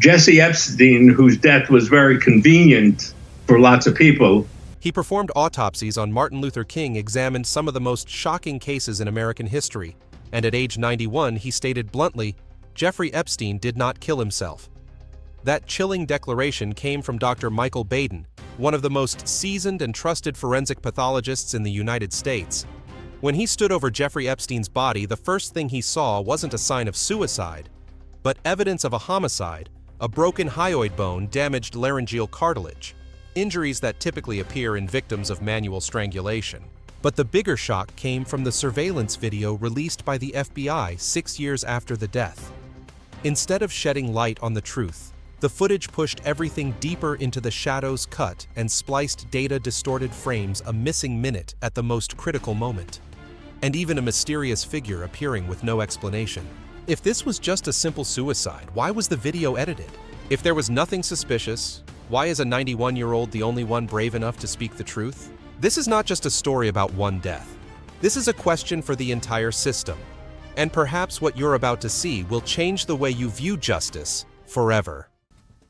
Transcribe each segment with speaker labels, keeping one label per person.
Speaker 1: Jeffrey Epstein, whose death was very convenient for lots of people.
Speaker 2: He performed autopsies on Martin Luther King, examined some of the most shocking cases in American history, and at age 91 he stated bluntly, Jeffrey Epstein did not kill himself. That chilling declaration came from Dr. Michael Baden, one of the most seasoned and trusted forensic pathologists in the United States. When he stood over Jeffrey Epstein's body, the first thing he saw wasn't a sign of suicide, but evidence of a homicide, a broken hyoid bone, damaged laryngeal cartilage, injuries that typically appear in victims of manual strangulation. But the bigger shock came from the surveillance video released by the FBI 6 years after the death. Instead of shedding light on the truth, the footage pushed everything deeper into the shadows, cut and spliced data-distorted frames, a missing minute at the most critical moment, and even a mysterious figure appearing with no explanation. If this was just a simple suicide, why was the video edited? If there was nothing suspicious, why is a 91-year-old the only one brave enough to speak the truth? This is not just a story about one death. This is a question for the entire system. And perhaps what you're about to see will change the way you view justice forever.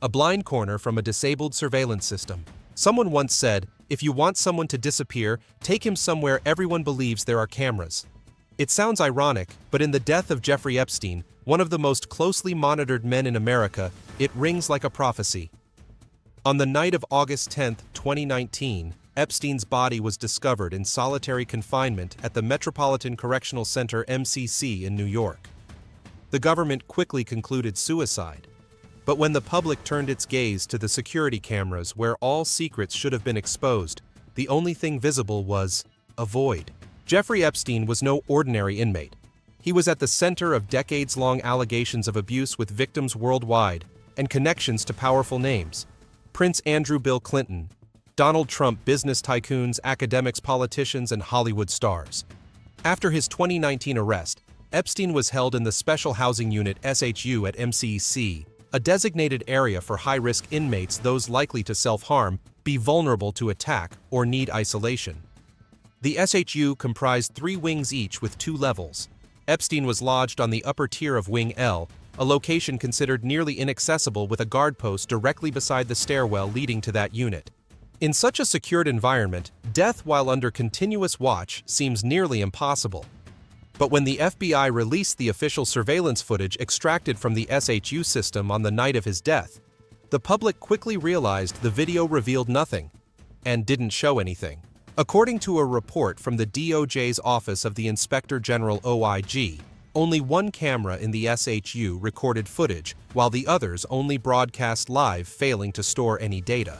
Speaker 2: A blind corner from a disabled surveillance system. Someone once said, if you want someone to disappear, take him somewhere everyone believes there are cameras. It sounds ironic, but in the death of Jeffrey Epstein, one of the most closely monitored men in America, it rings like a prophecy. On the night of August 10, 2019, Epstein's body was discovered in solitary confinement at the Metropolitan Correctional Center (MCC) in New York. The government quickly concluded suicide. But when the public turned its gaze to the security cameras where all secrets should have been exposed, the only thing visible was a void. Jeffrey Epstein was no ordinary inmate. He was at the center of decades-long allegations of abuse with victims worldwide and connections to powerful names. Prince Andrew, Bill Clinton, Donald Trump, business tycoons, academics, politicians, and Hollywood stars. After his 2019 arrest, Epstein was held in the Special Housing Unit (SHU) at MCC, a designated area for high-risk inmates, those likely to self-harm, be vulnerable to attack, or need isolation. The SHU comprised 3 wings each with 2 levels. Epstein was lodged on the upper tier of Wing L, a location considered nearly inaccessible with a guard post directly beside the stairwell leading to that unit. In such a secured environment, death while under continuous watch seems nearly impossible. But when the FBI released the official surveillance footage extracted from the SHU system on the night of his death, the public quickly realized the video revealed nothing and didn't show anything. According to a report from the DOJ's Office of the Inspector General (OIG), only 1 camera in the SHU recorded footage, while the others only broadcast live, failing to store any data.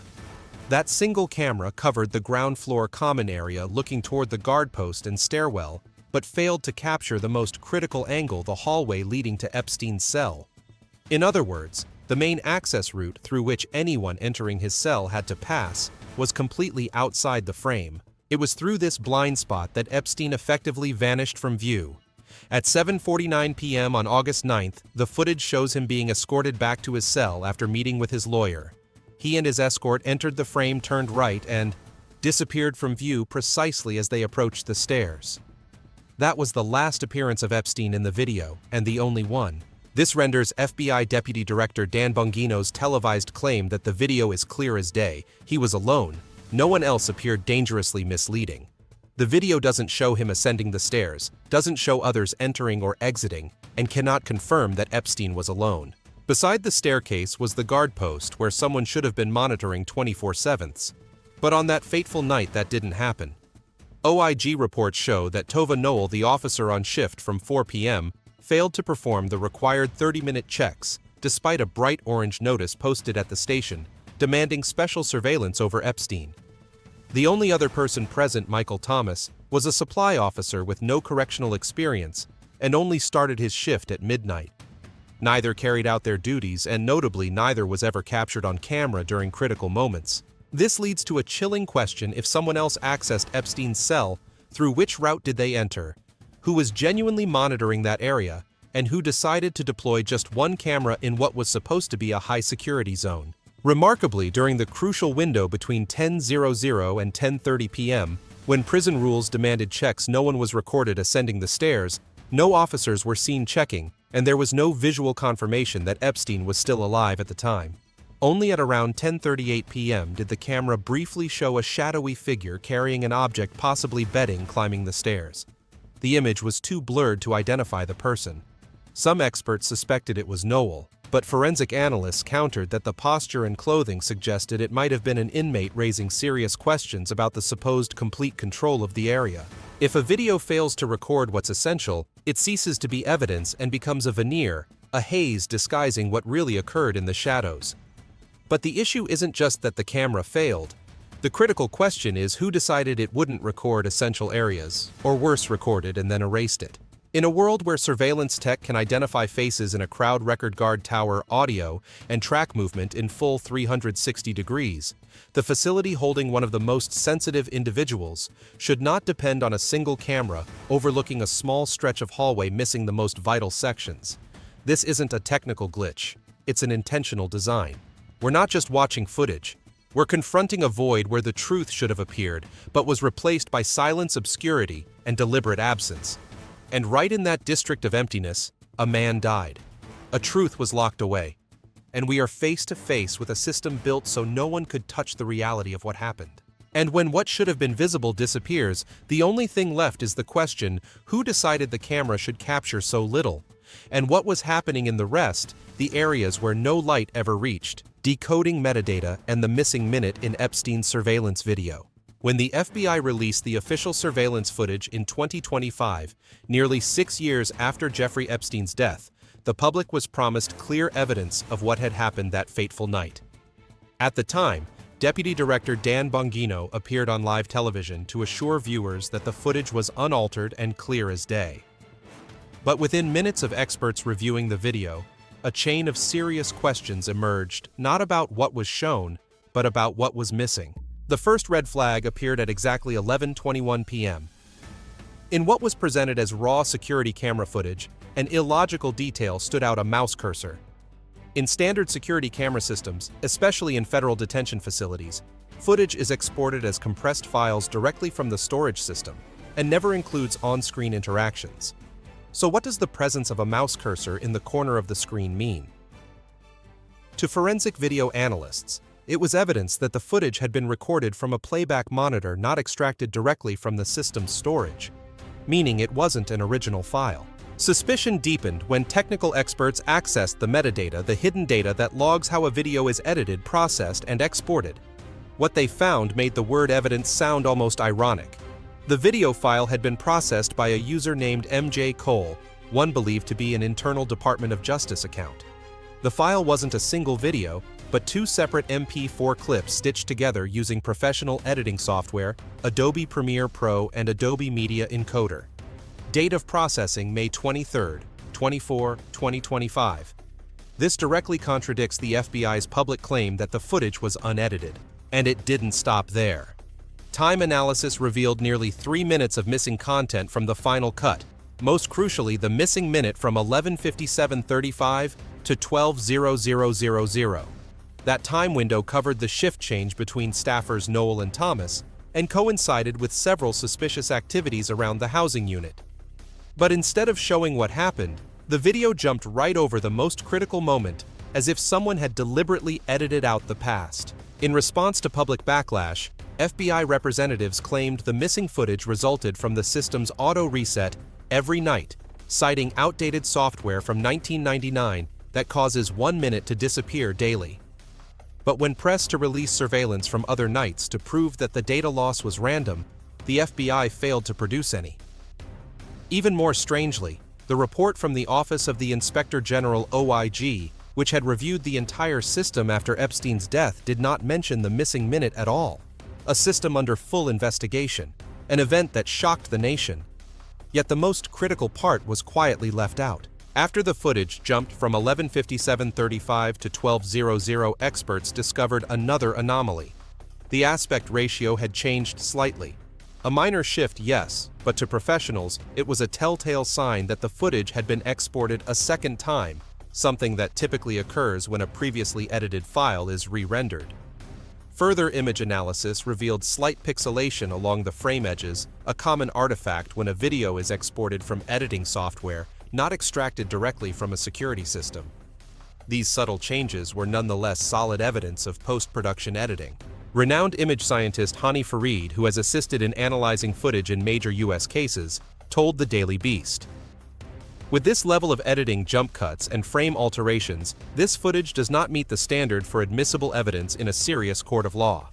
Speaker 2: That single camera covered the ground floor common area looking toward the guard post and stairwell, but failed to capture the most critical angle, the hallway leading to Epstein's cell. In other words, the main access route through which anyone entering his cell had to pass was completely outside the frame. It was through this blind spot that Epstein effectively vanished from view. At 7:49 p.m. on August 9th, the footage shows him being escorted back to his cell after meeting with his lawyer. He and his escort entered the frame, turned right, and disappeared from view precisely as they approached the stairs. That was the last appearance of Epstein in the video, and the only one. This renders FBI Deputy Director Dan Bongino's televised claim that the video is clear as day. He was alone. No one else appeared dangerously misleading. The video doesn't show him ascending the stairs, doesn't show others entering or exiting, and cannot confirm that Epstein was alone. Beside the staircase was the guard post where someone should have been monitoring 24/7. But on that fateful night that didn't happen. OIG reports show that Tova Noel, the officer on shift from 4 p.m., failed to perform the required 30-minute checks, despite a bright orange notice posted at the station, demanding special surveillance over Epstein. The only other person present, Michael Thomas, was a supply officer with no correctional experience and only started his shift at midnight. Neither carried out their duties, and notably neither was ever captured on camera during critical moments. This leads to a chilling question: if someone else accessed Epstein's cell, through which route did they enter? Who was genuinely monitoring that area, and who decided to deploy just 1 camera in what was supposed to be a high-security zone? Remarkably, during the crucial window between 10:00 and 10:30 p.m., when prison rules demanded checks, no one was recorded ascending the stairs, no officers were seen checking, and there was no visual confirmation that Epstein was still alive at the time. Only at around 10:38 p.m. did the camera briefly show a shadowy figure carrying an object possibly bedding climbing the stairs. The image was too blurred to identify the person. Some experts suspected it was Noel, but forensic analysts countered that the posture and clothing suggested it might have been an inmate, raising serious questions about the supposed complete control of the area. If a video fails to record what's essential, it ceases to be evidence and becomes a veneer, a haze disguising what really occurred in the shadows. But the issue isn't just that the camera failed. The critical question is who decided it wouldn't record essential areas, or worse, recorded and then erased it. In a world where surveillance tech can identify faces in a crowd record guard tower audio and track movement in full 360 degrees, the facility holding one of the most sensitive individuals should not depend on a single camera overlooking a small stretch of hallway missing the most vital sections. This isn't a technical glitch, it's an intentional design. We're not just watching footage. We're confronting a void where the truth should have appeared, but was replaced by silence, obscurity, and deliberate absence. And right in that district of emptiness, a man died. A truth was locked away. And we are face to face with a system built so no one could touch the reality of what happened. And when what should have been visible disappears, the only thing left is the question, who decided the camera should capture so little? And what was happening in the rest, the areas where no light ever reached? Decoding metadata and the missing minute in Epstein's surveillance video. When the FBI released the official surveillance footage in 2025, nearly 6 years after Jeffrey Epstein's death, the public was promised clear evidence of what had happened that fateful night. At the time, Deputy Director Dan Bongino appeared on live television to assure viewers that the footage was unaltered and clear as day. But within minutes of experts reviewing the video, a chain of serious questions emerged, not about what was shown, but about what was missing. The first red flag appeared at exactly 11:21 p.m. In what was presented as raw security camera footage, an illogical detail stood out: a mouse cursor. In standard security camera systems, especially in federal detention facilities, footage is exported as compressed files directly from the storage system and never includes on-screen interactions. So what does the presence of a mouse cursor in the corner of the screen mean? To forensic video analysts, it was evidence that the footage had been recorded from a playback monitor not extracted directly from the system's storage, meaning it wasn't an original file. Suspicion deepened when technical experts accessed the metadata, the hidden data that logs how a video is edited, processed, and exported. What they found made the word evidence sound almost ironic. The video file had been processed by a user named MJ Cole, one believed to be an internal Department of Justice account. The file wasn't a single video, but 2 separate MP4 clips stitched together using professional editing software, Adobe Premiere Pro and Adobe Media Encoder. Date of processing May 23, 2025. This directly contradicts the FBI's public claim that the footage was unedited. And it didn't stop there. Time analysis revealed nearly 3 minutes of missing content from the final cut, most crucially the missing minute from 11:57:35 to 12:00:00. That time window covered the shift change between staffers Noel and Thomas and coincided with several suspicious activities around the housing unit. But instead of showing what happened, the video jumped right over the most critical moment, as if someone had deliberately edited out the past. In response to public backlash, FBI representatives claimed the missing footage resulted from the system's auto-reset every night, citing outdated software from 1999 that causes 1 minute to disappear daily. But when pressed to release surveillance from other nights to prove that the data loss was random, the FBI failed to produce any. Even more strangely, the report from the Office of the Inspector General (OIG), which had reviewed the entire system after Epstein's death, did not mention the missing minute at all. A system under full investigation, an event that shocked the nation. Yet the most critical part was quietly left out. After the footage jumped from 11:57:35 to 12:00, experts discovered another anomaly. The aspect ratio had changed slightly. A minor shift, yes, but to professionals, it was a telltale sign that the footage had been exported a second time, something that typically occurs when a previously edited file is re-rendered. Further image analysis revealed slight pixelation along the frame edges, a common artifact when a video is exported from editing software, not extracted directly from a security system. These subtle changes were nonetheless solid evidence of post-production editing. Renowned image scientist Hani Farid, who has assisted in analyzing footage in major U.S. cases, told the Daily Beast, "With this level of editing, jump cuts, and frame alterations, this footage does not meet the standard for admissible evidence in a serious court of law.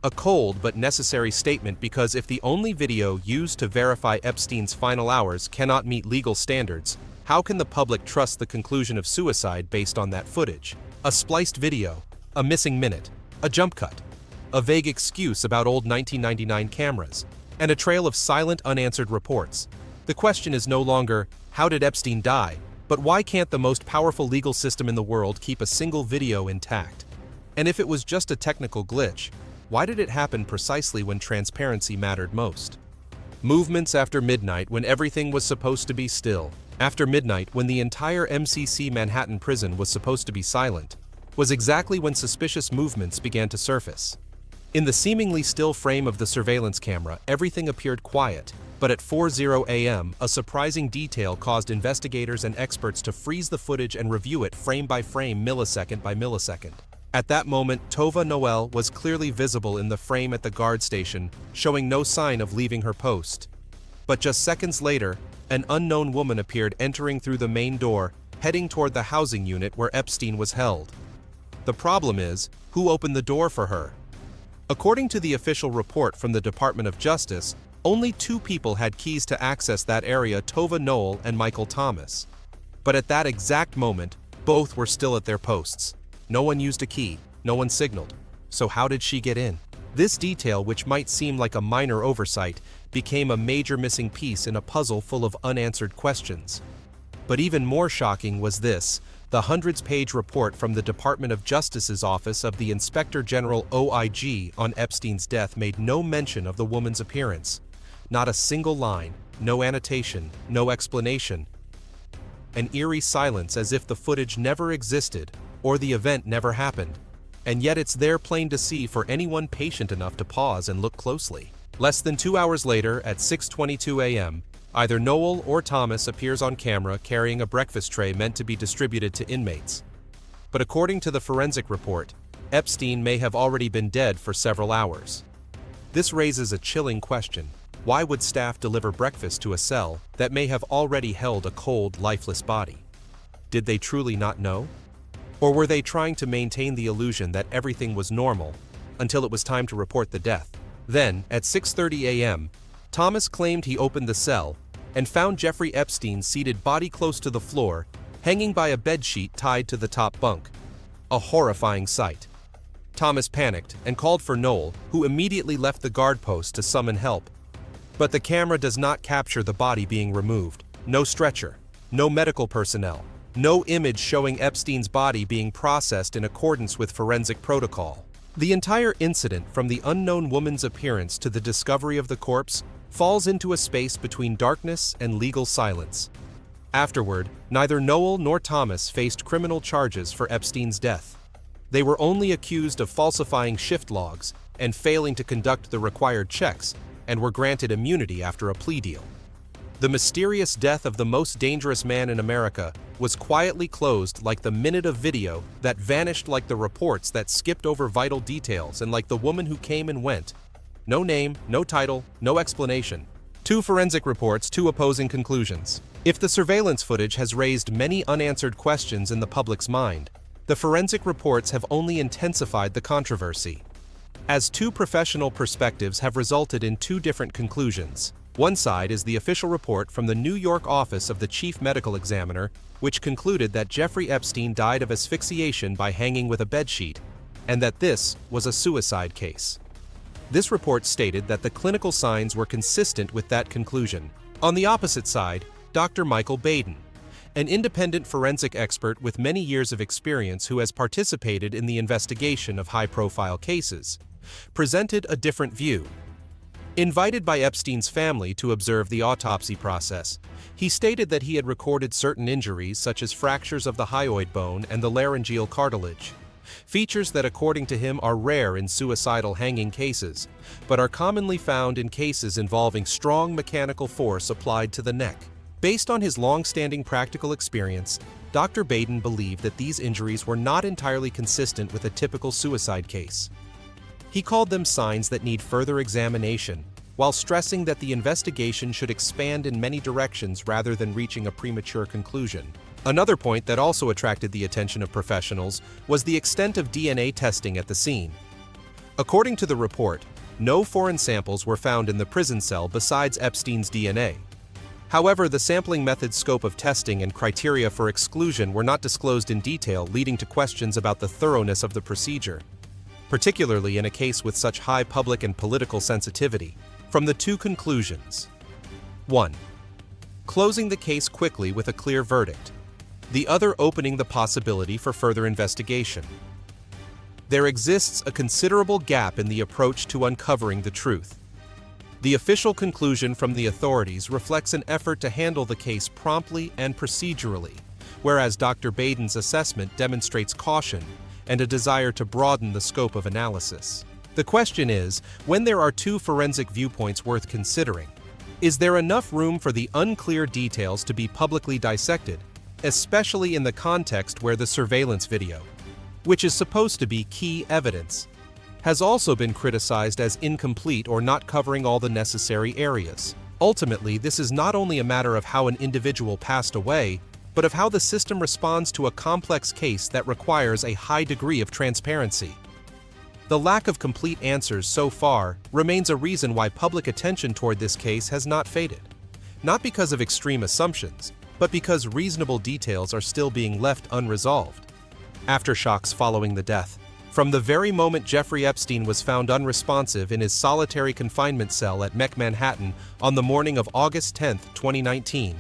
Speaker 2: A cold but necessary statement, because if the only video used to verify Epstein's final hours cannot meet legal standards, how can the public trust the conclusion of suicide based on that footage? A spliced video, a missing minute, a jump cut, a vague excuse about old 1999 cameras, and a trail of silent, unanswered reports. The question is no longer, how did Epstein die, but why can't the most powerful legal system in the world keep a single video intact? And if it was just a technical glitch, why did it happen precisely when transparency mattered most? Movements after midnight, when everything was supposed to be still, after midnight when the entire MCC Manhattan prison was supposed to be silent, was exactly when suspicious movements began to surface. In the seemingly still frame of the surveillance camera, everything appeared quiet, but at 4:00 a.m., a surprising detail caused investigators and experts to freeze the footage and review it frame by frame, millisecond by millisecond. At that moment, Tova Noel was clearly visible in the frame at the guard station, showing no sign of leaving her post. But just seconds later, an unknown woman appeared entering through the main door, heading toward the housing unit where Epstein was held. The problem is, who opened the door for her? According to the official report from the Department of Justice, only 2 people had keys to access that area, Tova Noel and Michael Thomas. But at that exact moment, both were still at their posts. No one used a key, no one signaled. So how did she get in? This detail, which might seem like a minor oversight, became a major missing piece in a puzzle full of unanswered questions. But even more shocking was this: the hundreds-page report from the Department of Justice's Office of the Inspector General (OIG) on Epstein's death made no mention of the woman's appearance. Not a single line, no annotation, no explanation. An eerie silence, as if the footage never existed or the event never happened. And yet it's there plain to see for anyone patient enough to pause and look closely. Less than 2 hours later, at 6:22 a.m., either Noel or Thomas appears on camera carrying a breakfast tray meant to be distributed to inmates. But according to the forensic report, Epstein may have already been dead for several hours. This raises a chilling question. Why would staff deliver breakfast to a cell that may have already held a cold, lifeless body? Did they truly not know? Or were they trying to maintain the illusion that everything was normal until it was time to report the death? Then, at 6:30 a.m., Thomas claimed he opened the cell and found Jeffrey Epstein seated body close to the floor, hanging by a bedsheet tied to the top bunk. A horrifying sight. Thomas panicked and called for Noel, who immediately left the guard post to summon help. But the camera does not capture the body being removed. No stretcher, no medical personnel, no image showing Epstein's body being processed in accordance with forensic protocol. The entire incident, from the unknown woman's appearance to the discovery of the corpse, falls into a space between darkness and legal silence. Afterward, neither Noel nor Thomas faced criminal charges for Epstein's death. They were only accused of falsifying shift logs and failing to conduct the required checks, and were granted immunity after a plea deal. The mysterious death of the most dangerous man in America was quietly closed like the minute of video that vanished, like the reports that skipped over vital details, and like the woman who came and went. No name, no title, no explanation. 2 forensic reports, 2 opposing conclusions. If the surveillance footage has raised many unanswered questions in the public's mind, the forensic reports have only intensified the controversy, as 2 professional perspectives have resulted in 2 different conclusions. One side is the official report from the New York office of the chief medical examiner, which concluded that Jeffrey Epstein died of asphyxiation by hanging with a bedsheet, and that this was a suicide case. This report stated that the clinical signs were consistent with that conclusion. On the opposite side, Dr. Michael Baden, an independent forensic expert with many years of experience who has participated in the investigation of high-profile cases, presented a different view. Invited by Epstein's family to observe the autopsy process, he stated that he had recorded certain injuries such as fractures of the hyoid bone and the laryngeal cartilage, features that according to him are rare in suicidal hanging cases, but are commonly found in cases involving strong mechanical force applied to the neck. Based on his long-standing practical experience, Dr. Baden believed that these injuries were not entirely consistent with a typical suicide case. He called them signs that need further examination, while stressing that the investigation should expand in many directions rather than reaching a premature conclusion. Another point that also attracted the attention of professionals was the extent of DNA testing at the scene. According to the report, no foreign samples were found in the prison cell besides Epstein's DNA. However, the sampling method's scope of testing and criteria for exclusion were not disclosed in detail, leading to questions about the thoroughness of the procedure, particularly in a case with such high public and political sensitivity. From the two conclusions: 1. Closing the case quickly with a clear verdict. The other opening the possibility for further investigation. There exists a considerable gap in the approach to uncovering the truth. The official conclusion from the authorities reflects an effort to handle the case promptly and procedurally, whereas Dr. Baden's assessment demonstrates caution and a desire to broaden the scope of analysis. The question is, when there are two forensic viewpoints worth considering, is there enough room for the unclear details to be publicly dissected, especially in the context where the surveillance video, which is supposed to be key evidence, has also been criticized as incomplete or not covering all the necessary areas? Ultimately, this is not only a matter of how an individual passed away, but of how the system responds to a complex case that requires a high degree of transparency. The lack of complete answers so far remains a reason why public attention toward this case has not faded. Not because of extreme assumptions, but because reasonable details are still being left unresolved. Aftershocks following the death. From the very moment Jeffrey Epstein was found unresponsive in his solitary confinement cell at MEC Manhattan on the morning of August 10, 2019,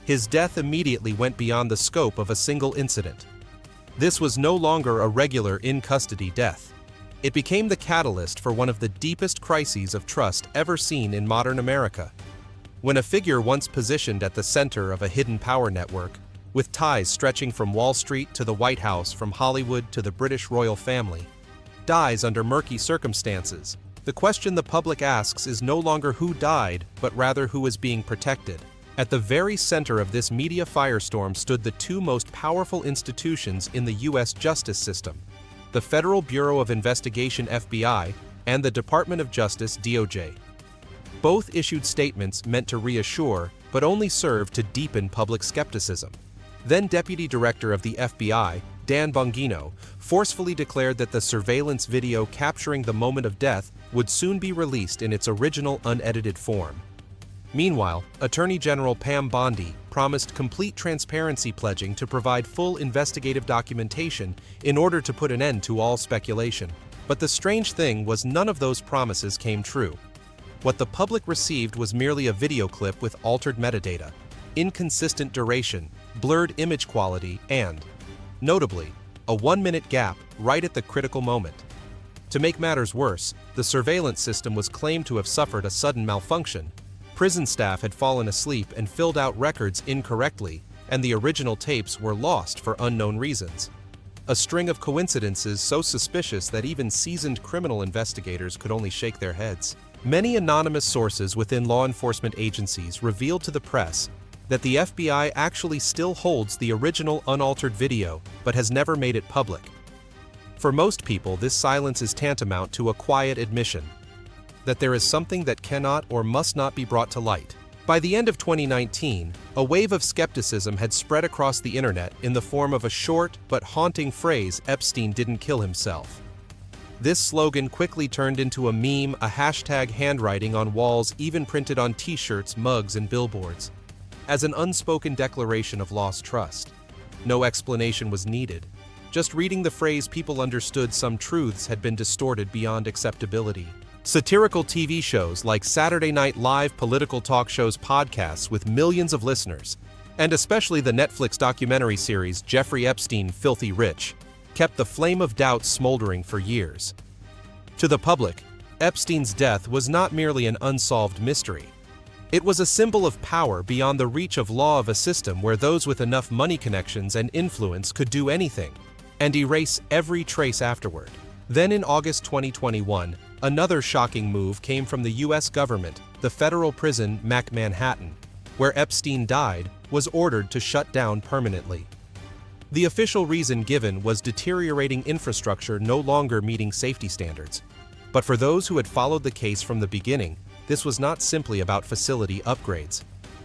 Speaker 2: his death immediately went beyond the scope of a single incident. This was no longer a regular in-custody death. It became the catalyst for one of the deepest crises of trust ever seen in modern America. When a figure once positioned at the center of a hidden power network, with ties stretching from Wall Street to the White House, from Hollywood to the British royal family, dies under murky circumstances, the question the public asks is no longer who died, but rather who is being protected. At the very center of this media firestorm stood the two most powerful institutions in the U.S. justice system: the Federal Bureau of Investigation (FBI) and the Department of Justice (DOJ). Both issued statements meant to reassure, but only served to deepen public skepticism. Then Deputy Director of the FBI, Dan Bongino, forcefully declared that the surveillance video capturing the moment of death would soon be released in its original unedited form. Meanwhile, Attorney General Pam Bondi promised complete transparency, pledging to provide full investigative documentation in order to put an end to all speculation. But the strange thing was, none of those promises came true. What the public received was merely a video clip with altered metadata, inconsistent duration, blurred image quality, and, notably, a 1-minute gap right at the critical moment. To make matters worse, the surveillance system was claimed to have suffered a sudden malfunction. Prison staff had fallen asleep and filled out records incorrectly, and the original tapes were lost for unknown reasons. A string of coincidences so suspicious that even seasoned criminal investigators could only shake their heads. Many anonymous sources within law enforcement agencies revealed to the press that the FBI actually still holds the original unaltered video, but has never made it public. For most people, this silence is tantamount to a quiet admission that there is something that cannot or must not be brought to light. By the end of 2019, a wave of skepticism had spread across the internet in the form of a short but haunting phrase: "Epstein didn't kill himself." This slogan quickly turned into a meme, a hashtag handwriting on walls, even printed on t-shirts, mugs, and billboards, as an unspoken declaration of lost trust. No explanation was needed. Just reading the phrase, people understood some truths had been distorted beyond acceptability. Satirical TV shows like Saturday Night Live, political talk shows, podcasts with millions of listeners, and especially the Netflix documentary series Jeffrey Epstein, Filthy Rich, kept the flame of doubt smoldering for years. To the public, Epstein's death was not merely an unsolved mystery. It was a symbol of power beyond the reach of law, of a system where those with enough money connections and influence could do anything and erase every trace afterward. Then in August 2021, another shocking move came from the U.S. government, the federal prison MEC Manhattan. where Epstein died, was ordered to shut down permanently. The official reason given was deteriorating infrastructure no longer meeting safety standards. But for those who had followed the case from the beginning, this was not simply about facility upgrades.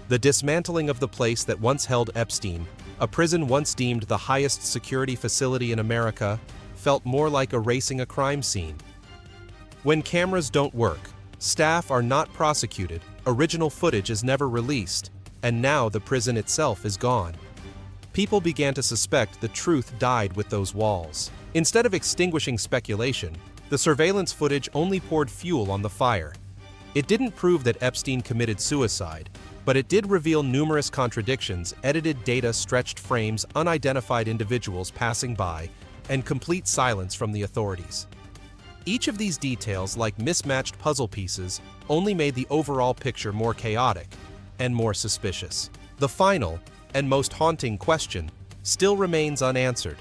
Speaker 2: The dismantling of the place that once held Epstein, a prison once deemed the highest security facility in America, felt more like erasing a crime scene. When cameras don't work, staff are not prosecuted, original footage is never released, and now the prison itself is gone. People began to suspect the truth died with those walls. Instead of extinguishing speculation, the surveillance footage only poured fuel on the fire. It didn't prove that Epstein committed suicide, but it did reveal numerous contradictions, edited data, stretched frames, unidentified individuals passing by, and complete silence from the authorities. Each of these details, like mismatched puzzle pieces, only made the overall picture more chaotic and more suspicious. The final, and most haunting question, still remains unanswered.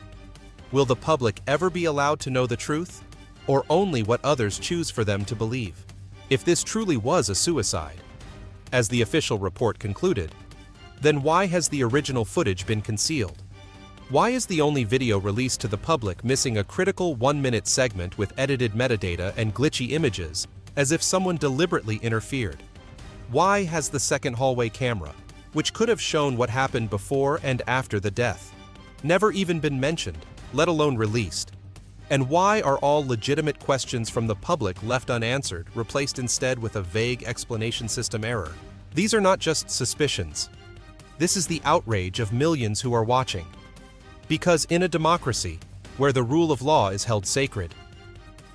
Speaker 2: Will the public ever be allowed to know the truth, or only what others choose for them to believe? If this truly was a suicide, as the official report concluded, then why has the original footage been concealed? Why is the only video released to the public missing a critical 1-minute segment with edited metadata and glitchy images, as if someone deliberately interfered? Why has the second hallway camera, which could have shown what happened before and after the death, never even been mentioned, let alone released? And why are all legitimate questions from the public left unanswered, replaced instead with a vague explanation system error? These are not just suspicions. This is the outrage of millions who are watching. Because in a democracy, where the rule of law is held sacred,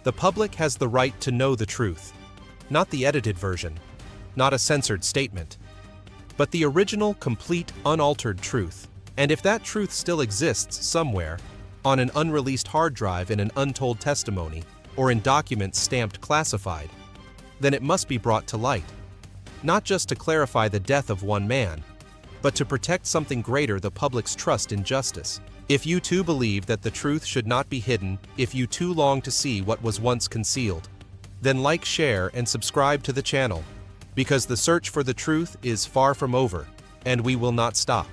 Speaker 2: the public has the right to know the truth, not the edited version, not a censored statement, but the original, complete, unaltered truth. And if that truth still exists somewhere, on an unreleased hard drive in an untold testimony, or in documents stamped classified, then it must be brought to light. Not just to clarify the death of one man, but to protect something greater, the public's trust in justice. If you too believe that the truth should not be hidden, if you too long to see what was once concealed, then like, share, and subscribe to the channel, because the search for the truth is far from over, and we will not stop.